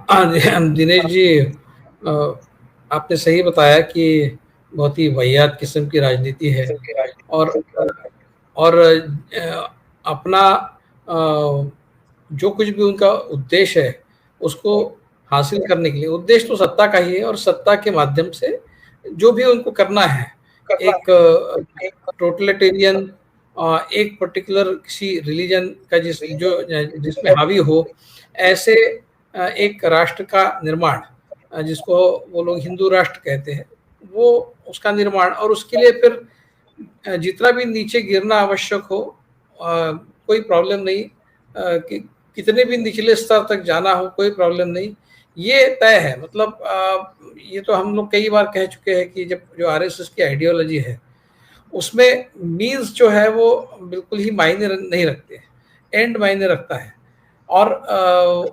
दिनेश जी, आपने सही बताया कि बहुत ही वाहियात किस्म की राजनीति है। और अपना जो कुछ भी उनका उद्देश्य है उसको हासिल करने के लिए, उद्देश्य तो सत्ता का ही है और सत्ता के माध्यम से जो भी उनको करना है, एक टोटलिटेरियन, एक पर्टिकुलर किसी रिलीजन का जिसमें हावी हो, ऐसे एक राष्ट्र का निर्माण, जिसको वो लोग हिंदू राष्ट्र कहते हैं, वो उसका निर्माण, और उसके लिए फिर जितना भी नीचे गिरना आवश्यक हो, कोई प्रॉब्लम नहीं, कि कितने भी निचले स्तर तक जाना हो कोई प्रॉब्लम नहीं, ये तय है। मतलब ये तो हम लोग कई बार कह चुके हैं कि जब जो आरएसएस की आइडियोलॉजी है उसमें मीन्स जो है वो बिल्कुल ही मायने नहीं रखते, एंड मायने रखता है। और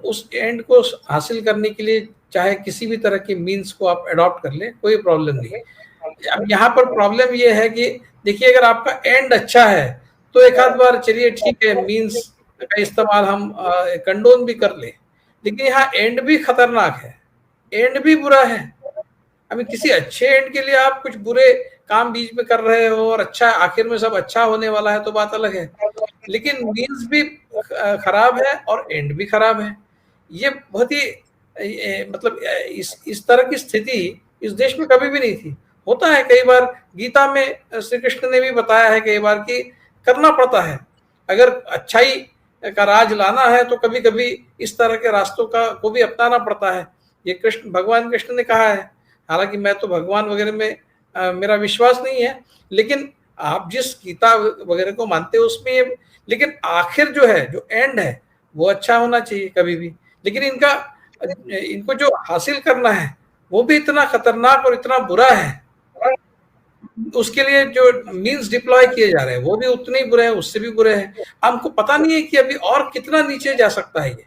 उस एंड को हासिल करने के लिए चाहे किसी भी तरह के मीन्स को आप अडॉप्ट कर लें, कोई प्रॉब्लम नहीं। अब यहाँ पर प्रॉब्लम ये है कि देखिए, अगर आपका एंड अच्छा है तो एक आध बार चलिए ठीक है, मीन्स का इस्तेमाल हम कंडोन भी कर ले, लेकिन यहाँ एंड भी खतरनाक है, एंड भी बुरा है। अभी किसी अच्छे एंड के लिए आप कुछ बुरे काम बीच में कर रहे हो और अच्छा आखिर में सब अच्छा होने वाला है तो बात अलग है, लेकिन मीन्स भी खराब है और एंड भी खराब है। ये बहुत ही मतलब इस तरह की स्थिति इस देश में कभी भी नहीं थी। होता है कई बार, गीता में श्री कृष्ण ने भी बताया है कई बार कि करना पड़ता है, अगर अच्छाई का राज लाना है तो कभी कभी इस तरह के रास्तों का को भी अपनाना पड़ता है। ये कृष्ण, भगवान कृष्ण ने कहा है। हालांकि मैं तो भगवान वगैरह में मेरा विश्वास नहीं है, लेकिन आप जिस गीता वगैरह को मानते हो उसमें, लेकिन आखिर जो है, जो एंड है, वो अच्छा होना चाहिए कभी भी। लेकिन इनको जो हासिल करना है वो भी इतना खतरनाक और इतना बुरा है, उसके लिए जो मीन्स डिप्लॉय किए जा रहे हैं वो भी उतने ही बुरे हैं, उससे भी बुरे हैं। हमको पता नहीं है कि अभी और कितना नीचे जा सकता है ये।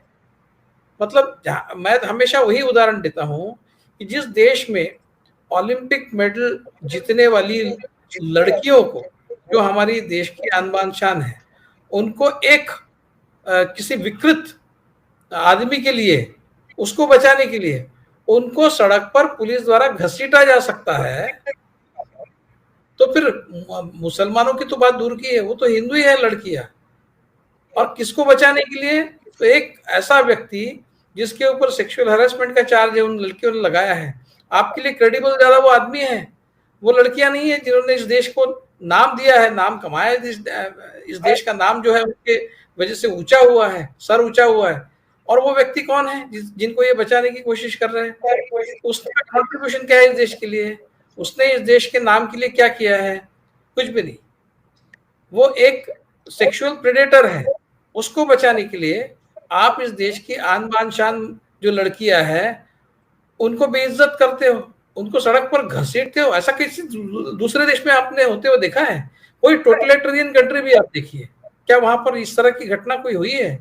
मतलब मैं हमेशा वही उदाहरण देता हूँ कि जिस देश में ओलंपिक मेडल जीतने वाली लड़कियों को, जो हमारी देश की आन बान शान है, उनको एक किसी विकृत आदमी के लिए, उसको बचाने के लिए उनको सड़क पर पुलिस द्वारा घसीटा जा सकता है, तो फिर मुसलमानों की तो बात दूर की है, वो तो हिंदू ही है लड़कियां। और किसको बचाने के लिए? तो एक ऐसा व्यक्ति जिसके ऊपर सेक्सुअल हैरेसमेंट का चार्ज है उन लड़कियों ने लगाया है। आपके लिए क्रेडिबल ज्यादा वो आदमी है, वो लड़कियां नहीं है जिन्होंने इस देश को नाम दिया है, नाम कमाया है। इस देश का नाम जो है उनके वजह से ऊंचा हुआ है, सर ऊंचा हुआ है। और वो व्यक्ति कौन है जिनको ये बचाने की कोशिश कर रहे हैं? उसका कॉन्ट्रीब्यूशन क्या है इस देश के लिए? उसने इस देश के नाम के लिए क्या किया है? कुछ भी नहीं। वो एक सेक्सुअल प्रेडेटर है। उसको बचाने के लिए आप इस देश की आन बान शान जो लड़कियां हैं उनको बेइज्जत करते हो, उनको सड़क पर घसीटते हो। ऐसा किसी दूसरे देश में आपने होते हुए देखा है? कोई टोटलिटेरियन कंट्री भी आप देखिए, क्या वहां पर इस तरह की घटना कोई हुई है?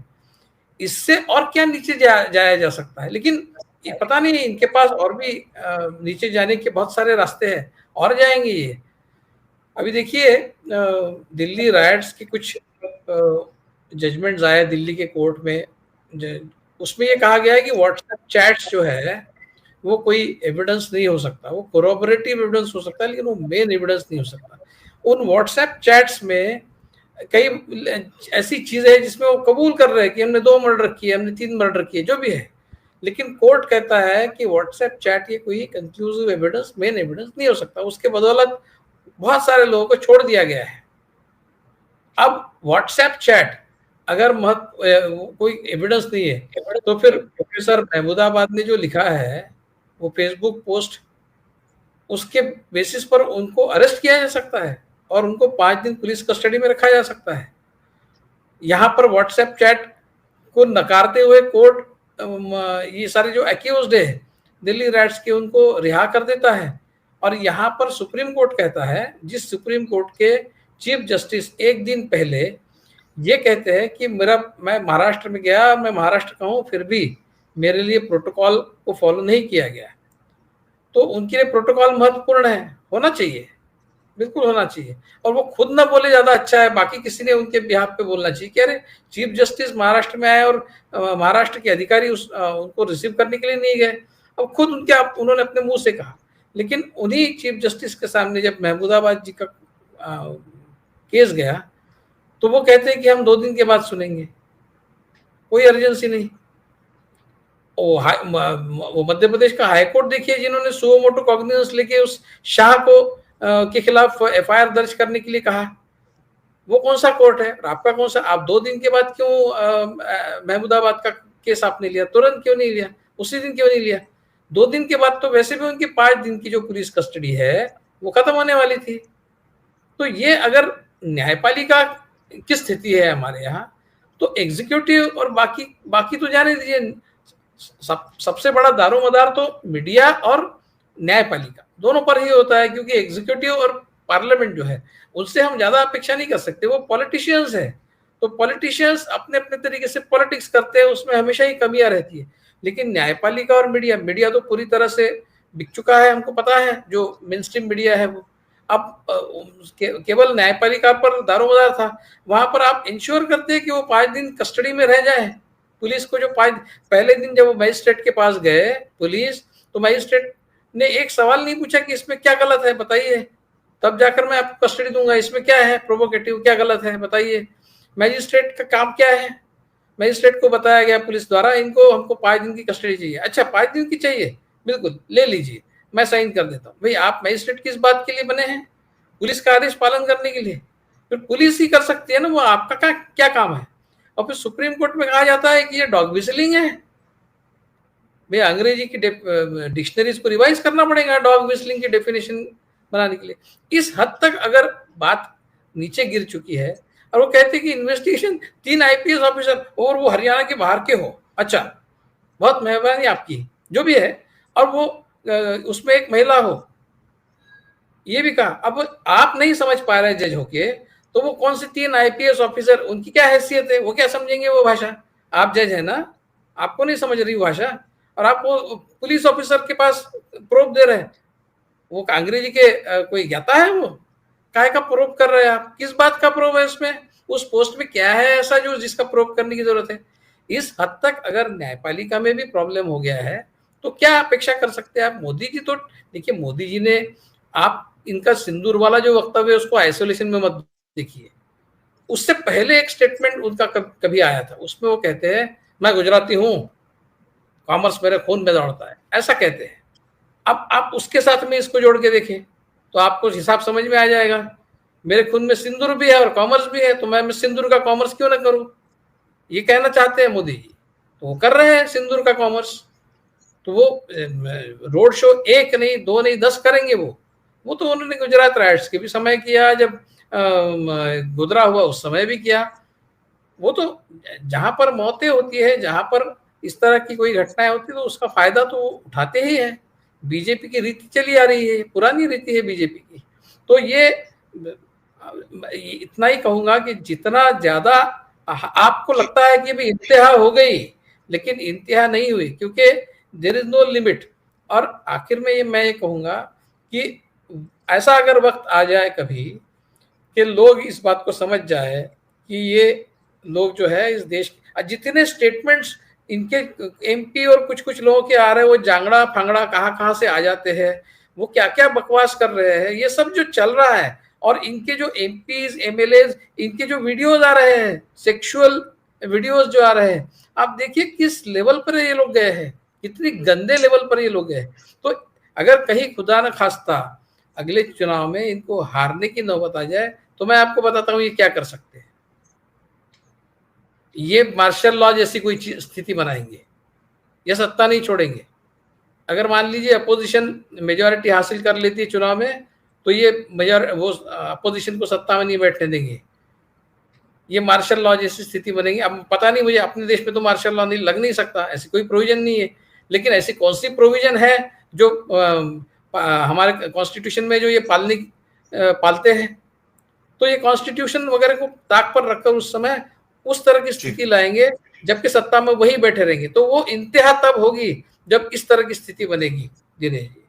इससे और क्या नीचे जाया जा सकता है? लेकिन ये पता नहीं, इनके पास और भी नीचे जाने के बहुत सारे रास्ते हैं, और जाएंगे ये। अभी देखिए, दिल्ली राइट्स की कुछ जजमेंट्स आए दिल्ली के कोर्ट में, उसमें ये कहा गया है कि व्हाट्सएप चैट्स जो है वो कोई एविडेंस नहीं हो सकता। वो कोरोबोरेटिव एविडेंस हो सकता है, लेकिन वो मेन एविडेंस नहीं हो सकता। उन व्हाट्सएप चैट्स में कई ऐसी चीजें हैं जिसमें वो कबूल कर रहे हैं कि हमने 2 मर्डर किए, हमने 3 मर्डर किए, जो भी है, लेकिन कोर्ट कहता है कि व्हाट्सएप चैट ये कोई कंक्लूसिव एविडेंस, मेन एविडेंस नहीं हो सकता। उसके बदौलत बहुत सारे लोगों को छोड़ दिया गया है। अब व्हाट्सएप चैट अगर कोई एविडेंस नहीं है, तो फिर प्रोफेसर महमूदाबाद ने जो लिखा है वो फेसबुक पोस्ट, उसके बेसिस पर उनको अरेस्ट किया जा सकता है और उनको 5 दिन पुलिस कस्टडी में रखा जा सकता है। यहाँ पर व्हाट्सएप चैट को नकारते हुए कोर्ट ये सारे जो एक्यूज्ड है दिल्ली राइट्स के, उनको रिहा कर देता है। और यहाँ पर सुप्रीम कोर्ट कहता है, जिस सुप्रीम कोर्ट के चीफ जस्टिस एक दिन पहले ये कहते हैं कि मैं महाराष्ट्र में गया, मैं महाराष्ट्र का हूँ, फिर भी मेरे लिए प्रोटोकॉल को फॉलो नहीं किया गया, तो उनके लिए प्रोटोकॉल महत्वपूर्ण है, होना चाहिए। बिल्कुल होना चाहिए। और वो खुद ना बोले ज़्यादा अच्छा है, बाकी किसी ने उनके बिहाफ पे बोलना चाहिए कि अरे चीफ जस्टिस महाराष्ट्र में आए और महाराष्ट्र के अधिकारी उनको रिसीव करने के लिए नहीं गए। अब खुद उन्होंने अपने मुँह से कहा। लेकिन उन्हीं चीफ जस्टिस के सामने जब महमूदाबाद जी का केस गया, तो वो कहते हैं कि हम 2 दिन के बाद सुनेंगे, कोई अर्जेंसी नहीं। वो मध्य प्रदेश का हाईकोर्ट देखिए, जिन्होंने सुओ मोटो कॉग्निजेंस लेके उस शाह को के खिलाफ एफआईआर दर्ज करने के लिए कहा, वो कौन सा कोर्ट है? आपका कौन सा? आप 2 दिन के बाद क्यों महमूदाबाद का केस आपने लिया? तुरंत क्यों नहीं लिया? उसी दिन क्यों नहीं लिया? 2 दिन के बाद तो वैसे भी उनकी 5 दिन की जो पुलिस कस्टडी है वो खत्म होने वाली थी। तो ये अगर न्यायपालिका की स्थिति है हमारे यहाँ, तो एग्जीक्यूटिव और बाकी तो जाने दीजिए, सबसे बड़ा दारोमदार तो मीडिया और न्यायपालिका दोनों पर ही होता है, क्योंकि एग्जीक्यूटिव और पार्लियामेंट जो है उनसे हम ज्यादा अपेक्षा नहीं कर सकते, वो पॉलिटिशियंस है। तो पॉलिटिशियंस अपने अपने तरीके से पॉलिटिक्स करते हैं, उसमें हमेशा ही कमियां रहती है। लेकिन न्यायपालिका और मीडिया तो पूरी तरह से बिक चुका है, हमको पता है, जो मेन स्ट्रीम मीडिया है वो। अब केवल न्यायपालिका पर दारोमदार था, वहां पर आप इंश्योर करते हैं कि वो 5 दिन कस्टडी में रह जाए। पुलिस को जो पहले दिन जब वो मजिस्ट्रेट के पास गए पुलिस, तो मजिस्ट्रेट ने एक सवाल नहीं पूछा कि इसमें क्या गलत है बताइए, तब जाकर मैं आपको कस्टडी दूंगा, इसमें क्या है प्रोवोकेटिव, क्या गलत है बताइए। मजिस्ट्रेट का काम क्या है? मजिस्ट्रेट को बताया गया पुलिस द्वारा, इनको हमको 5 दिन की कस्टडी चाहिए। अच्छा 5 दिन की चाहिए, बिल्कुल ले लीजिए, मैं साइन कर देता हूँ। भाई आप मजिस्ट्रेट किस बात के लिए बने हैं? पुलिस का आदेश पालन करने के लिए। फिर पुलिस ही कर सकती है ना, वो आपका क्या काम है? और फिर सुप्रीम कोर्ट में कहा जाता है कि ये डॉग विसलिंग है। भैया अंग्रेजी की डिक्शनरीज को रिवाइज करना पड़ेगा डॉग विसलिंग की डेफिनेशन बनाने के लिए। इस हद तक अगर बात नीचे गिर चुकी है, और वो कहते हैं कि इन्वेस्टिगेशन 3 आईपीएस ऑफिसर और वो हरियाणा के बाहर के हो, अच्छा बहुत मेहरबानी आपकी, जो भी है, और वो उसमें एक महिला हो, ये भी कहा। अब आप नहीं समझ पा रहे जज होके, तो वो कौन से 3 आईपीएस ऑफिसर, उनकी क्या हैसियत है, वो क्या समझेंगे वो भाषा? आप जज है ना, आपको नहीं समझ रही भाषा, और आप वो पुलिस ऑफिसर के पास प्रूफ दे रहे हैं। वो अंग्रेजी के कोई ज्ञाता है? वो काय का प्रूफ कर रहे हैं आप? किस बात का प्रूफ है उसमें? उस पोस्ट में क्या है ऐसा जो जिसका प्रूफ करने की जरूरत है? इस हद तक अगर न्यायपालिका में भी प्रॉब्लम हो गया है, तो क्या अपेक्षा कर सकते हैं आप? मोदी जी तो देखिए, मोदी जी ने, आप इनका सिंदूर वाला जो वक्तव्य है उसको आइसोलेशन में मत देखिए। उससे पहले एक स्टेटमेंट उनका कभी आया था, उसमें वो कहते हैं मैं गुजराती हूं, कॉमर्स मेरे खून में दौड़ता है, ऐसा कहते हैं। अब आप उसके साथ में इसको जोड़ के देखें तो आपको हिसाब समझ में आ जाएगा। मेरे खून में सिंदूर भी है और कॉमर्स भी है, तो मैं सिंदूर का कॉमर्स क्यों ना करूं? ये कहना चाहते हैं मोदी जी, तो वो कर रहे हैं सिंदूर का कॉमर्स। तो वो रोड शो 1 नहीं 2 नहीं 10 करेंगे। वो तो उन्होंने गुजरात राइट्स के भी समय किया, जब गुजरा हुआ उस समय भी किया। वो तो जहां पर मौतें होती है, जहां पर इस तरह की कोई घटनाएं होती है, तो उसका फायदा तो उठाते ही है। बीजेपी की रीति चली आ रही है, पुरानी रीति है बीजेपी की। तो ये इतना ही कहूंगा कि जितना ज्यादा आपको लगता है कि भाई इंतहा हो गई, लेकिन इंतहा नहीं हुई, क्योंकि देयर इज नो लिमिट। और आखिर में मैं ये कहूंगा कि ऐसा अगर वक्त आ जाए कभी कि लोग इस बात को समझ जाए कि ये लोग जो है इस देश, जितने स्टेटमेंट्स इनके एमपी और कुछ कुछ लोगों के आ रहे हैं, वो जांगड़ा फांगड़ा कहाँ से आ जाते हैं, वो क्या क्या बकवास कर रहे हैं, ये सब जो चल रहा है, और इनके जो एमपीज एमएलएज, इनके जो वीडियोज आ रहे हैं, सेक्सुअल वीडियोज जो आ रहे हैं, आप देखिए किस लेवल पर ये लोग गए हैं, कितनी गंदे लेवल पर ये लोग गए। तो अगर कहीं खुदा न खास्ता अगले चुनाव में इनको हारने की नौबत आ जाए, तो मैं आपको बताता हूँ ये क्या कर सकते हैं। ये मार्शल लॉ जैसी कोई स्थिति बनाएंगे, ये सत्ता नहीं छोड़ेंगे। अगर मान लीजिए अपोजिशन मेजॉरिटी हासिल कर लेती है चुनाव में, तो ये वो अपोजिशन को सत्ता में नहीं बैठने देंगे। ये मार्शल लॉ जैसी स्थिति बनेगी। अब पता नहीं, मुझे अपने देश में तो मार्शल लॉ नहीं लग नहीं सकता, ऐसी कोई प्रोविजन नहीं है। लेकिन ऐसी कौन सी प्रोविजन है जो हमारे कॉन्स्टिट्यूशन में जो ये पालते हैं? तो ये कॉन्स्टिट्यूशन वगैरह को ताक पर रखकर उस समय उस तरह की स्थिति लाएंगे, जबकि सत्ता में वही बैठे रहेंगे। तो वो इंतहा तब होगी जब इस तरह की स्थिति बनेगी। दिनेश जी।